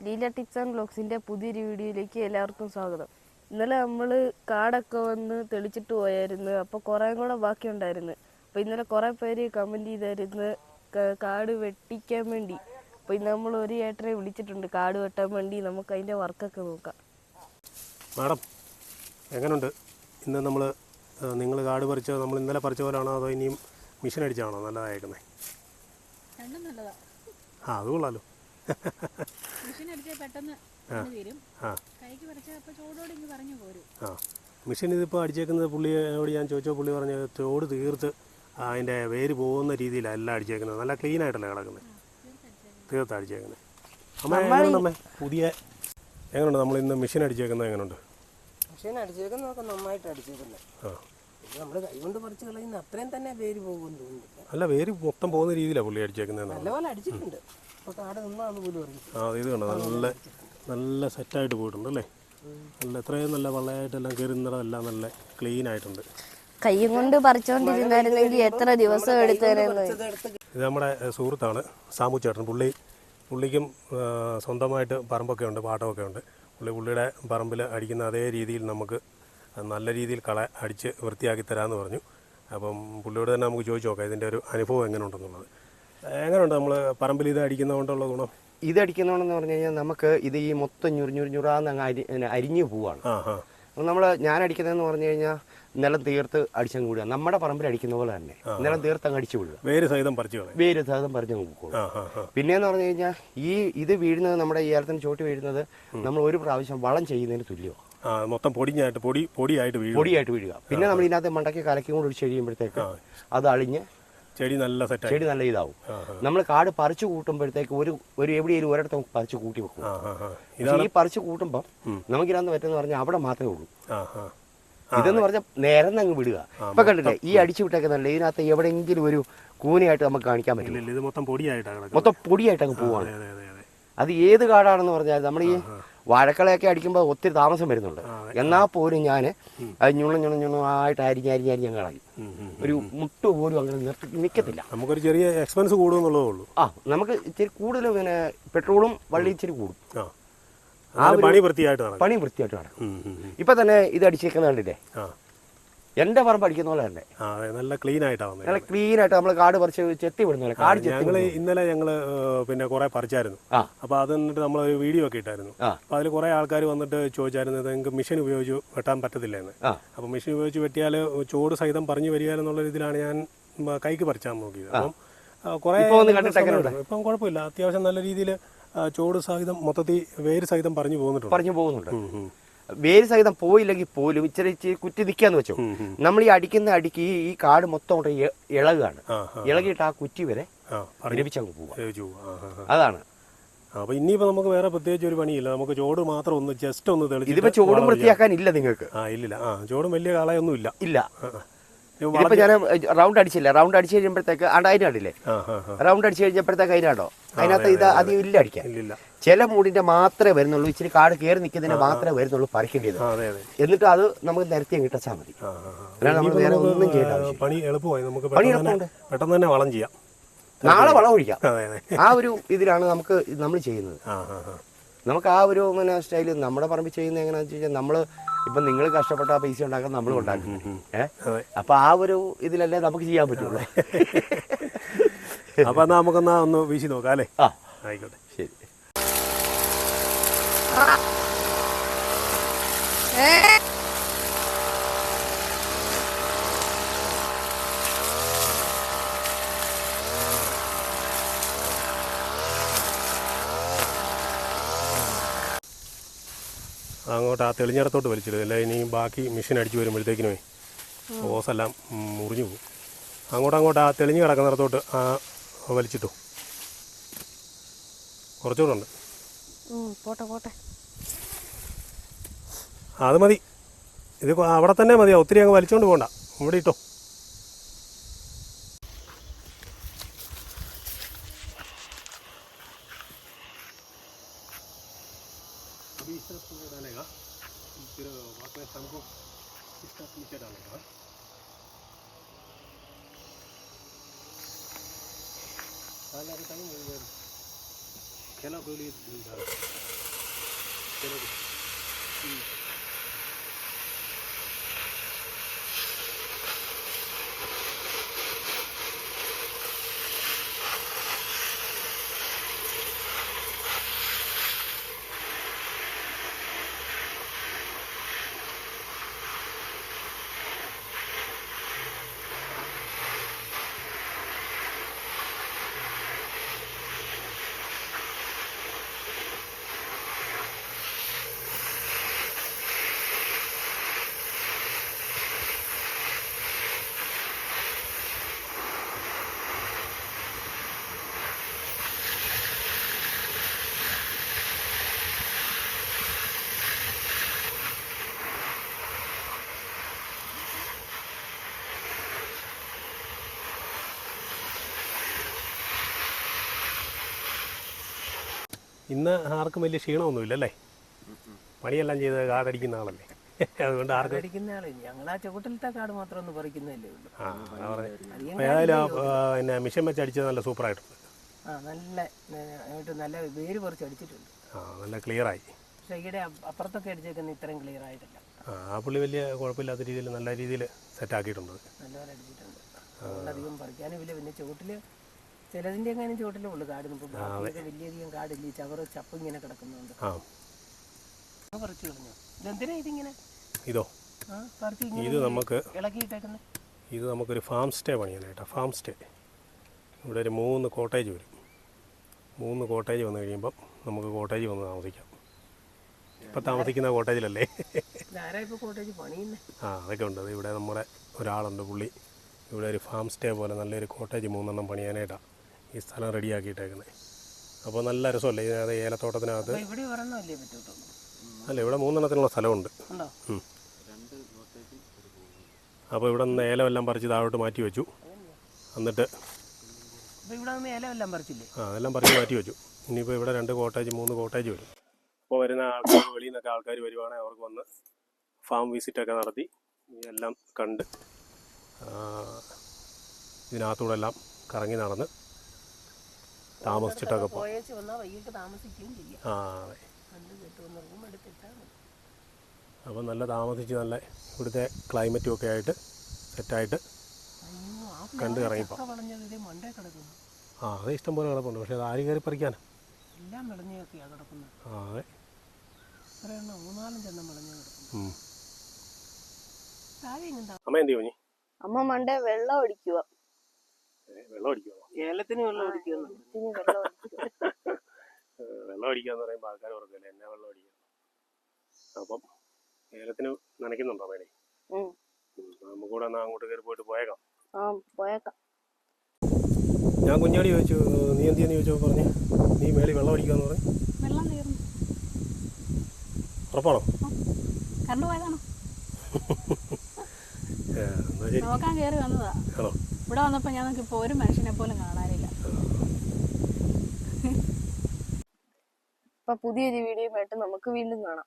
Leela tips and ബ്ലോഗ്സിൻ്റെ പുതിയൊരു വീഡിയോയിലേക്ക് എല്ലാവർക്കും സ്വാഗതം. ഇന്നലെ നമ്മൾ കാടൊക്കെ വന്ന് തെളിച്ചിട്ട് പോയായിരുന്നു. അപ്പോൾ കുറേ കൂടെ ബാക്കിയുണ്ടായിരുന്നു. അപ്പോൾ ഇന്നലെ കുറേ പേര് കമൻറ്റ് ചെയ്തായിരുന്നു കാട് വെട്ടിക്കാൻ വേണ്ടി. അപ്പോൾ ഇന്ന് നമ്മൾ ഒരു ഏട്ടനെ വിളിച്ചിട്ടുണ്ട് കാട് വെട്ടാൻ വേണ്ടി. നമുക്ക് അതിൻ്റെ വർക്കൊക്കെ നോക്കാം. മാഡം എങ്ങനെയുണ്ട്? ഇന്ന് നിങ്ങൾ കാട് പറിച്ച നമ്മൾ ഇന്നലെ പറിച്ച പോലെയാണോ അതോ ഇനിയും മിഷൻ അടിച്ചാണോ നല്ലതായേക്കുന്നത്? ആ അത് കൊള്ളാലോ. മിഷൻ ഇതിപ്പോൾ അടിച്ചേക്കുന്നത് പുള്ളിയോട് ഞാൻ ചോദിച്ചോ, പുള്ളി പറഞ്ഞ ചോട് തീർത്ത് അതിൻ്റെ വേര് പോകുന്ന രീതിയിലാണ് എല്ലാം അടിച്ചേക്കുന്നത്. നല്ല ക്ലീൻ ആയിട്ടല്ലേ കിടക്കുന്നത്, തീർത്ത് അടിച്ചേക്കുന്നത്. അമ്മ പുതിയ എങ്ങനെയുണ്ട് നമ്മൾ ഇന്ന് മിഷൻ അടിച്ചേക്കുന്നത്? എങ്ങനെയുണ്ട് മിഷൻ അടിച്ചേക്കുന്നതൊക്കെ നന്നായിട്ട് അടിച്ചേക്കുന്നത്. നമ്മൾ കൈകൊണ്ട് പറിച്ച് കളയുന്ന അത്രയും തന്നെ വേര് പോകുമെന്ന് തോന്നുന്നില്ല. അല്ല, വേര് മൊത്തം പോകുന്ന രീതിയിലാണ് പുള്ളി അടിച്ചേക്കുന്നത്. നല്ലപോലെ അടിച്ചിട്ടുണ്ട്. അപ്പോൾ കാട് നിന്നാന്ന് പോലും അറിയില്ല. ആ ഇത് കണ്ടോ, നല്ല സെറ്റായിട്ട് പോയിട്ടുണ്ട് അല്ലേ. നല്ല എത്രയും നല്ല വള്ളയായിട്ടെല്ലാം കയറുന്നതെല്ലാം നല്ല ക്ലീൻ ആയിട്ടുണ്ട്. കൈയും കൊണ്ട് പറിച്ചോണ്ടിരുന്നായിരുന്നെങ്കിൽ എത്ര ദിവസം എടുത്തേനെന്ന്. ഇത് നമ്മുടെ സുഹൃത്താണ് സാമു ചേട്ടൻ. പുള്ളിക്കും സ്വന്തമായിട്ട് പറമ്പൊക്കെ ഉണ്ട്, പാട്ടമൊക്കെ ഉണ്ട്. പുള്ളിയുടെ പറമ്പിൽ അടിക്കുന്ന അതേ രീതിയിൽ നമുക്ക് നല്ല രീതിയിൽ കള അടിച്ച് വൃത്തിയാക്കി തരാമെന്ന് പറഞ്ഞു. അപ്പം പുള്ളിയോട് തന്നെ നമുക്ക് ചോദിച്ചു നോക്കാം ഇതിൻ്റെ ഒരു അനുഭവം എങ്ങനെയുണ്ടെന്നുള്ളത്. എങ്ങനെയുണ്ട് നമ്മൾ പറമ്പിൽ ഇത് അടിക്കുന്നതുകൊണ്ടുള്ള ഗുണം? ഇത് അടിക്കുന്നതുകൊണ്ടെന്ന് പറഞ്ഞു കഴിഞ്ഞാൽ നമുക്ക് ഇത് ഈ മൊത്തം ഞുറാന്ന് അങ്ങ് അരിഞ്ഞു പോവാണ്. അപ്പം ഞാൻ അടിക്കുന്നതെന്ന് പറഞ്ഞു കഴിഞ്ഞാൽ നിലം തീർത്ത് അടിച്ചങ്ങ് വിടുക. നമ്മുടെ പറമ്പിൽ അടിക്കുന്ന പോലെ തന്നെ നിലം തീർത്ത് അങ്ങ് അടിച്ചു വിടുക. വേര് സഹിതം പറിച്ചു പോകും. പിന്നെയെന്ന് പറഞ്ഞു കഴിഞ്ഞാൽ ഇത് വീഴുന്നത്, നമ്മുടെ ഈ ഏലത്തിന് ചോട്ടി വീഴുന്നത് നമ്മൾ ഒരു പ്രാവശ്യം വളം ചെയ്യുന്നതിന് തുല്യമാണ്. മൊത്തം പൊടിയായിട്ട് വീഴുക. പിന്നെ നമ്മൾ ഇതിനകത്ത് മണ്ടയ്ക്ക് കലക്കി കൊണ്ട് ഒഴിച്ച് കഴിയുമ്പോഴത്തേക്ക് അത് അളിഞ്ഞ് ചെടി നല്ല ഇതാവും. നമ്മൾ കാട് പറിച്ചു കൂട്ടുമ്പോഴത്തേക്ക് ഒരു എവിടെയും ഒരിടത്ത് പറിച്ചു കൂട്ടി വെക്കും. ഈ പറിച്ചു കൂട്ടുമ്പോൾ നമുക്കിതിനകത്ത് പറ്റുന്ന പറഞ്ഞാൽ അവിടെ മാത്രമേ ഉള്ളൂ. ഇതെന്ന് പറഞ്ഞാൽ നിരന്നങ്ങ് വിടുക. ഇപ്പൊ കണ്ടില്ലേ ഈ അടിച്ചു വിട്ടേക്കുന്നല്ലേ, ഇതിനകത്ത് എവിടെയെങ്കിലും ഒരു കൂനയായിട്ട് നമുക്ക് കാണിക്കാൻ പറ്റില്ല. ഇത് മൊത്തം പൊടിയായിട്ട് അങ്ങ് പോവാണ്. അത് ഏത് കാടാണെന്ന് പറഞ്ഞാൽ നമ്മൾ ഈ വാഴക്കളയൊക്കെ അടിക്കുമ്പോൾ ഒത്തിരി താമസം വരുന്നുണ്ട്. എന്നാൽ പോലും ഞാൻ അത് ഞുണായിട്ട് അരിഞ്ഞ് കളയും. ഒരു മുട്ട് പോലും അങ്ങനെ നിൽക്കത്തില്ല. നമുക്കൊരു ചെറിയ എക്സ്പെൻസ് കൂടുമെന്നുള്ളതേ ഉള്ളൂ. നമുക്ക് ഇച്ചിരി കൂടുതൽ പിന്നെ പെട്രോളും വള്ളി ഇച്ചിരി കൂടും. പണി വൃത്തിയായിട്ട് നടക്കും. ഇപ്പൊ തന്നെ ഇത് അടിച്ചേക്കുന്ന കണ്ടില്ലേ, എന്റെ പറമ്പ് അടിക്കുന്ന പോലെ തന്നെ നല്ല ക്ലീൻ ആയിട്ടാണ്. നമ്മൾ കാട് പറിച്ച് ചെത്തി വിടുന്നില്ല. ഇന്നലെ ഞങ്ങള് പിന്നെ കുറെ പറിച്ചായിരുന്നു. അപ്പൊ അത് എന്നിട്ട് നമ്മൾ ഒരു വീഡിയോ ഒക്കെ ഇട്ടായിരുന്നു. അപ്പൊ അതിൽ കുറെ ആൾക്കാർ വന്നിട്ട് ചോദിച്ചായിരുന്നു നിങ്ങൾക്ക് മെഷീൻ ഉപയോഗിച്ച് വെട്ടാൻ പറ്റത്തില്ലെന്ന്. അപ്പൊ മെഷീൻ ഉപയോഗിച്ച് വെട്ടിയാൽ ചോട് സഹിതം പറഞ്ഞു വരികയെന്നുള്ള രീതിയിലാണ് ഞാൻ കൈക്ക് പറിച്ചാൻ നോക്കിയത്. അപ്പം കുറെ ഇപ്പം കുഴപ്പമില്ല, അത്യാവശ്യം നല്ല രീതിയിൽ ചോട് സഹിതം മൊത്തത്തിൽ വേര് സഹിതം പറഞ്ഞു പോകുന്നുണ്ട്. വേര് സഹിതം പോയില്ലെങ്കിൽ പോലും ഇച്ചിരി കുറ്റി നിൽക്കാന്ന് വെച്ചോ. നമ്മൾ ഈ അടിക്കുന്ന അടിക്ക് ഈ കാട് മൊത്തം കൊണ്ട് ഇളകാണ്. ഇളകിയിട്ട് ആ കുറ്റി വരെ ലഭിച്ചങ്ങ് പോവാ. അതാണ്. അപ്പൊ ഇനിയിപ്പോ നമുക്ക് വേറെ പ്രത്യേകിച്ച് ഒരു പണിയില്ല. നമുക്ക് ചോട് മാത്രം ഒന്ന് ജസ്റ്റ് ഒന്ന് തെളിച്ച്. ഇതിപ്പോ ചോടും വൃത്തിയാക്കാനില്ല നിങ്ങൾക്ക്. ഇല്ല, ചോടും വലിയ കളയൊന്നും ഇല്ല. ഇതിപ്പോ ഞാൻ റൗണ്ട് അടിച്ചു കഴിയുമ്പോഴത്തേക്ക് അതിന് കണ്ടില്ലേ, റൗണ്ട് അടിച്ചു കഴിഞ്ഞപ്പോഴത്തേക്ക് അതിനാണോ അതിനകത്ത് ഇത് അധികം ഇല്ല അടിക്കാൻ. ചില മൂടിന്റെ മാത്രമേ വരുന്നുള്ളൂ. ഇച്ചിരി കാട് കയറി നിൽക്കുന്നതിന് മാത്രമേ വരുന്നുള്ളൂ പറിക്കേണ്ടത്. എന്നിട്ട് അത് നമുക്ക് നിരത്തി കിട്ടാച്ചാൽ മതി. നമ്മൾ വേറെ ഒന്നും ചെയ്യേണ്ട പണി എളുപ്പമായി. നമുക്ക് പെട്ടെന്ന് തന്നെ വളം ചെയ്യാം. നാളെ വളം ഒഴിക്കാം. ആ ഒരു ഇതിലാണ് നമ്മൾ ചെയ്യുന്നത്. നമുക്ക് ആ ഒരു സ്റ്റൈല് നമ്മുടെ പറമ്പിൽ ചെയ്യുന്നത് എങ്ങനെയാണെന്ന് വെച്ച് കഴിഞ്ഞാൽ നമ്മൾ ഇപ്പം നിങ്ങൾ കഷ്ടപ്പെട്ട പൈസ ഉണ്ടാക്കാൻ നമ്മൾ ഉണ്ടാക്കും. അപ്പൊ ആ ഒരു ഇതിലല്ലേ നമുക്ക് ചെയ്യാൻ പറ്റുള്ളൂ. അപ്പൊ നമുക്കെന്നാ ഒന്ന് വീശി നോക്കാം അല്ലേ? ആയിക്കോട്ടെ, ശരി. അങ്ങോട്ട് ആ തെളിഞ്ഞിടത്തോട്ട് വലിച്ചിടും. അല്ല ഇനി ബാക്കി മെഷീൻ അടിച്ച് വരുമ്പോഴത്തേക്കിനുമേ ഓസെല്ലാം മുറിഞ്ഞു പോകും. അങ്ങോട്ട് ആ തെളിഞ്ഞ് കിടക്കുന്നിടത്തോട്ട് വലിച്ചിട്ടു. കുറച്ചുകൂടെ ഉണ്ട്. പോട്ടെ. അത് മതി. ഇത് അവിടെ തന്നെ മതിയാ, ഒത്തിരി അങ്ങ് വലിച്ചോണ്ട് പോകണ്ട. ഇവിടെ ഇട്ടോ. खेला बोली ഇന്ന് ആർക്കും വലിയ ക്ഷീണമൊന്നുമില്ല അല്ലേ? പണിയെല്ലാം ചെയ്ത് കാടടിക്കുന്ന ആളല്ലേ? അതുകൊണ്ട് ആർക്കും അടിക്കുന്ന ആള് ഞങ്ങൾ ആ ചുവട്ടിലത്തെ കാട് മാത്രം ഒന്ന് പറിക്കുന്നതല്ലേ ഉള്ളൂ. അപ്പോൾ ഏതായാലും പിന്നെ മിഷൻ വെച്ച് അടിച്ചത് നല്ല സൂപ്പറായിട്ടുണ്ട്. നല്ല വേര് പറിച്ച് അടിച്ചിട്ടുണ്ട്. നല്ല ക്ലിയറായി. പക്ഷേ ഈടെ അപ്പുറത്തൊക്കെ അടിച്ചേക്കുന്ന ഇത്രയും ക്ലിയർ ആയിട്ടില്ല. ആ പുള്ളി വലിയ കുഴപ്പമില്ലാത്ത രീതിയിൽ നല്ല രീതിയിൽ സെറ്റാക്കിയിട്ടുണ്ട്. നല്ലപോലെ അടിച്ചിട്ടുണ്ട്. അധികം പറിക്കാനും ഇല്ല. പിന്നെ ചുവട്ടിൽ ചിലതിൻ്റെ എങ്ങാനും ചുവട്ടിലേ ഉള്ളൂ കാട്. വലിയധികം കാടില്ല. ഈ ചവറ് ചപ്പ് ഇങ്ങനെ കിടക്കുന്നുണ്ട്. പറിച്ചു കളഞ്ഞു. ഇതെന്തിനാ ഇതിങ്ങനെ? ഇതോ ഇത് നമുക്ക് ഇളക്കിയിട്ടേക്കുന്നത്? ഇത് നമുക്കൊരു ഫാം സ്റ്റേ പണിയാനായിട്ടാണ്. ഫാം സ്റ്റേ ഇവിടെ ഒരു 3 കോട്ടേജ് വരും. 3 കോട്ടേജ് വന്നു കഴിയുമ്പം നമുക്ക് കോട്ടേജ് വന്ന് താമസിക്കാം. ഇപ്പം താമസിക്കുന്ന കോട്ടേജിലല്ലേ? അതൊക്കെ ഉണ്ട്. ഇവിടെ നമ്മുടെ ഒരാളുണ്ട്, പുള്ളി ഇവിടെ ഒരു ഫാം സ്റ്റേ പോലെ നല്ലൊരു കോട്ടേജ് 3 എണ്ണം പണിയാനായിട്ടാണ് ഈ സ്ഥലം റെഡിയാക്കിയിട്ടേക്കുന്നത്. അപ്പോൾ നല്ല രസമല്ലേ ഇതിനകത്ത് ഏലത്തോട്ടത്തിനകത്ത്? അല്ല, ഇവിടെ 3 എണ്ണത്തിനുള്ള സ്ഥലമുണ്ട്. അപ്പോൾ ഇവിടെ നിന്ന് ഏലമെല്ലാം പറിച്ച് താഴോട്ട് മാറ്റി വെച്ചു. എന്നിട്ട് അതെല്ലാം പറിച്ച് മാറ്റി വെച്ചു. ഇനിയിപ്പോൾ ഇവിടെ 2 കോട്ടേജ് 3 കോട്ടേജ് വരും. അപ്പോൾ വരുന്ന ആൾക്കാർ, വെളിയിൽ നിന്നൊക്കെ ആൾക്കാർ വരുവാണെങ്കിൽ അവർക്ക് വന്ന് ഫാം വിസിറ്റൊക്കെ നടത്തി എല്ലാം കണ്ട് ഇതിനകത്തൂടെ എല്ലാം കറങ്ങി നടന്ന് താമസിച്ചിട്ടൊക്കെ പോകും. അപ്പം നല്ല താമസിച്ച് നല്ല ഇവിടുത്തെ ക്ലൈമറ്റും ഒക്കെ ആയിട്ട് സെറ്റായിട്ട് കണ്ട് ഇറങ്ങിപ്പോ. അത് ഇഷ്ടം പോലെ കിടപ്പുണ്ട്. പക്ഷെ അത് ആര് കയറി പറിക്കാനാ? അതെ. അമ്മ എന്ത് ചെയ്യും? അമ്മ മണ്ടേ വെള്ളം അടിക്കുക. ഏലത്തിന് വെള്ളം അടിക്കുക. വെള്ളം അടിക്കാന്ന് പറയുമ്പോൾ ആൾക്കാർ ഓർക്കില്ല എന്നാ വെള്ളം അടിക്കുക. അപ്പം ഏലത്തിന് നനയ്ക്കുന്നുണ്ടോ മേലെ? നമുക്കൂടെ എന്നാ അങ്ങോട്ട് കയറി പോയിട്ട് പോയേക്കാം. ഞാൻ കുഞ്ഞാടി ചോദിച്ചു, നീ എന്ത് ചെയ്യുന്നു ചോദിച്ചപ്പോൾ പറഞ്ഞു നീ മേളിൽ വെള്ളം അടിക്കാന്ന് പറഞ്ഞു. വെള്ളം തീർന്നു. ഉറപ്പാണോ? കണ്ടുപോയതാണോ? നോക്കാൻ കയറി വന്നതാ. ഇവിടെ വന്നപ്പോൾ ഞങ്ങൾക്ക് ഇപ്പോൾ ഒരു മനുഷ്യനെ പോലും കാണാനില്ല. അപ്പൊ പുതിയൊരു വീഡിയോ ആയിട്ട് നമുക്ക് വീണ്ടും കാണാം.